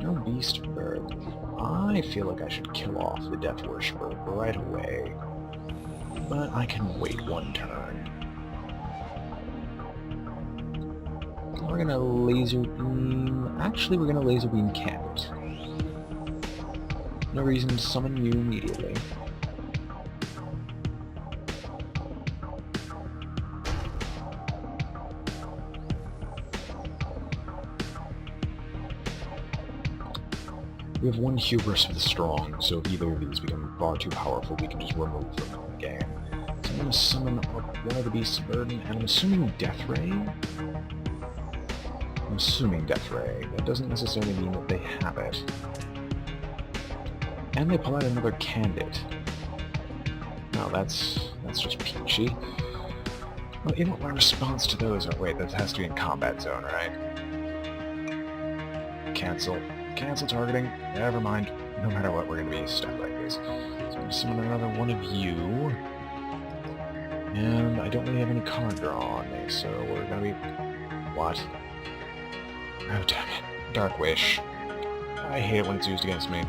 Speaker 1: No Beast Bird. I feel like I should kill off the Death Worshipper right away. But I can wait one turn. We're gonna Laser Beam... Actually, we're gonna Laser Beam Kent. No reason to summon you immediately. We have one hubris of the strong, so if either of these become far too powerful, we can just remove them from the game. So I'm going to summon up one of the Beasts of Burden, and I'm assuming Death Ray? I'm assuming Death Ray. That doesn't necessarily mean that they have it. And they pull out another Candid. No, that's just peachy. Well, you know, my response to those are, wait, that has to be in combat zone, right? Cancel. Cancel targeting. Never mind. No matter what, we're going to be stuck like this. So I'm going to summon another one of you. And I don't really have any card draw on me, so we're going to be... What? Oh, damn it. Dark Wish. I hate it when it's used against me.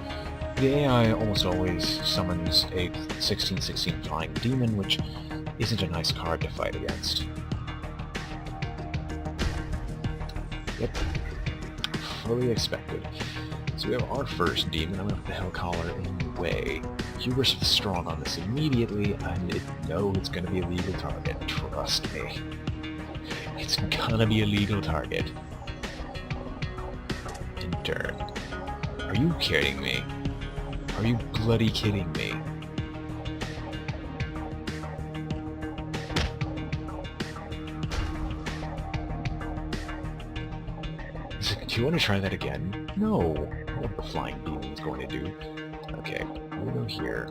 Speaker 1: The AI almost always summons a 16/16 Flying Demon, which isn't a nice card to fight against. Yep. Fully expected. So we have our first demon. I'm going to put the Hellcaller in the way. Hubris of the Strong on this immediately, and no, it's going to be a legal target. Trust me. It's gonna be a legal target. In turn. Are you kidding me? Are you bloody kidding me? Do you want to try that again? No. What the Flying Demon is going to do. Okay, we'll go here.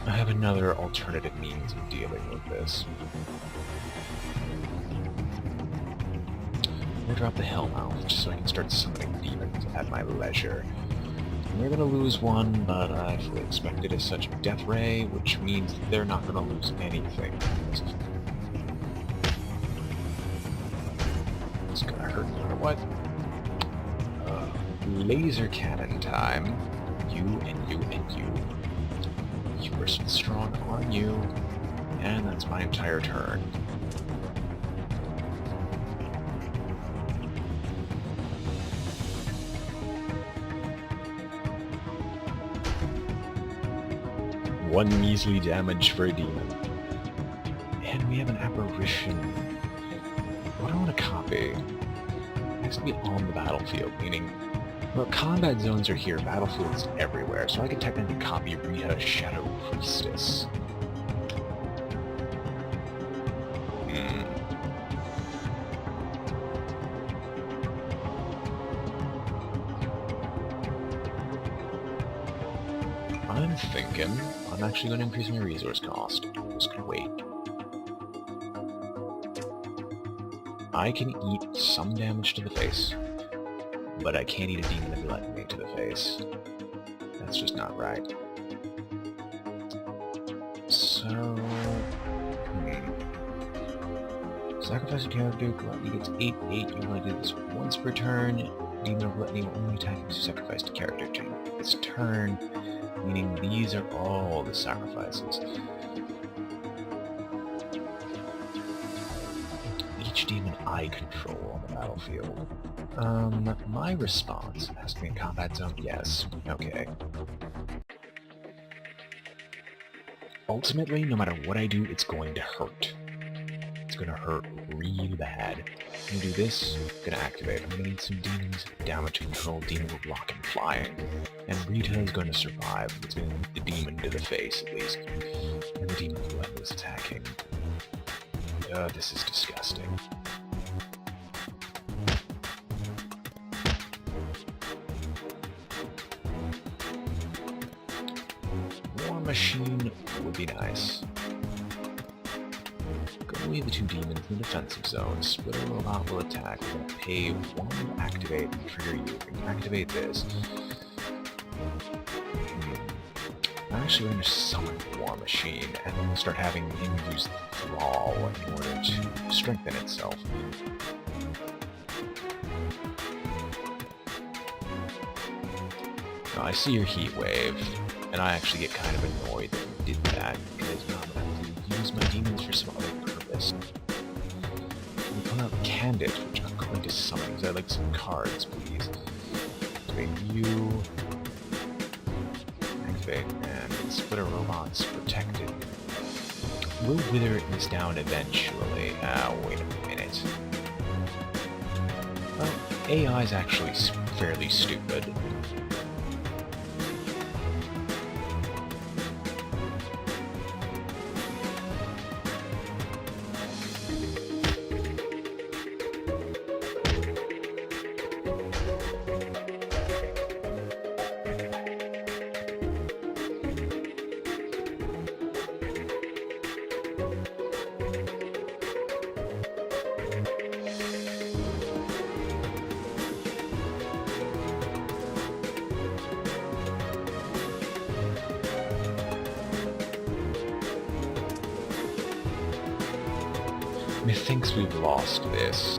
Speaker 1: I have another alternative means of dealing with this. We'll drop the Hellmouth just so I can start summoning demons at my leisure. We're gonna lose one, but I fully expect it as such Death Ray, which means they're not gonna lose anything. It's gonna hurt no matter what. Laser cannon time. You and you and you. Hubris Strong on you. And that's my entire turn. One measly damage for a demon. And we have an apparition. What do I want to copy? It has to be on the battlefield, meaning... Well, combat zones are here, battlefields everywhere, so I could technically copy Rita Shadow Priestess. I'm thinking I'm actually going to increase my resource cost. I'm just going to wait. I can eat some damage to the face, but I can't eat a demon and let me to the face. That's just not right. So... Sacrifice a character, Gluttony gets 8/8, you want to do this once per turn. Demon of Gluttony will only attack if you sacrifice a character during this turn, meaning these are all the sacrifices. Each demon I control on the battlefield. My response has to be in combat zone? Yes. Okay. Ultimately, no matter what I do, it's going to hurt. It's going to hurt real bad. I'm going to do this, I'm going to activate. I'm going to need some demons, damage control, demon with block and flying. And Rita is going to survive. It's going to hit the demon to the face, at least. And the demon blood is attacking. This is disgusting. War Machine would be nice. Go away the two demons in the defensive zone. Split a robot will attack. We're going to pay one to activate and trigger you. We can activate this. I'm actually going to summon War Machine, and then we'll start having him use Thrall in order to strengthen itself. Now, I see your Heat Wave, and I actually get kind of annoyed that you did that, because now I'm going to use my demons for some other purpose. We pull out Candid, which I'm going to summon, because I'd like some cards, please. activate you. Activate, and splitter robots protected. Will wither this down eventually. Wait a minute. Well, AI is actually fairly stupid. Methinks we've lost this.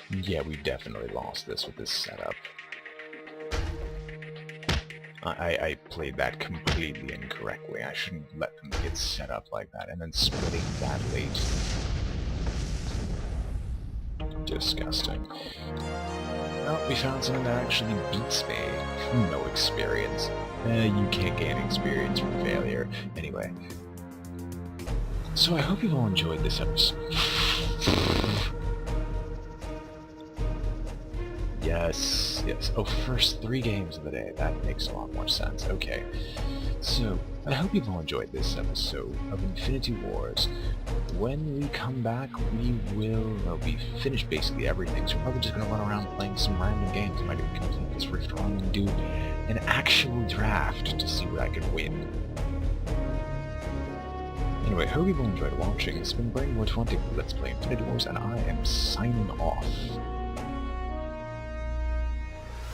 Speaker 1: Yeah, we definitely lost this with this setup. I played that completely incorrectly. I shouldn't let them get set up like that, and then splitting that late. Disgusting. Well, we found something that actually beats me. No experience. You can't gain experience from failure. Anyway. So I hope you've all enjoyed this episode. Yes, yes. Oh, first 3 games of the day. That makes a lot more sense. Okay. So, I hope you've all enjoyed this episode of Infinity Wars. When we come back, we finished basically everything, so we're probably just going to run around playing some random games. I might even complete this Rift Run and do an actual draft to see what I can win. Anyway, hope you've all enjoyed watching. This has been Brainboy20 Let's Play Infinity Wars, and I am signing off.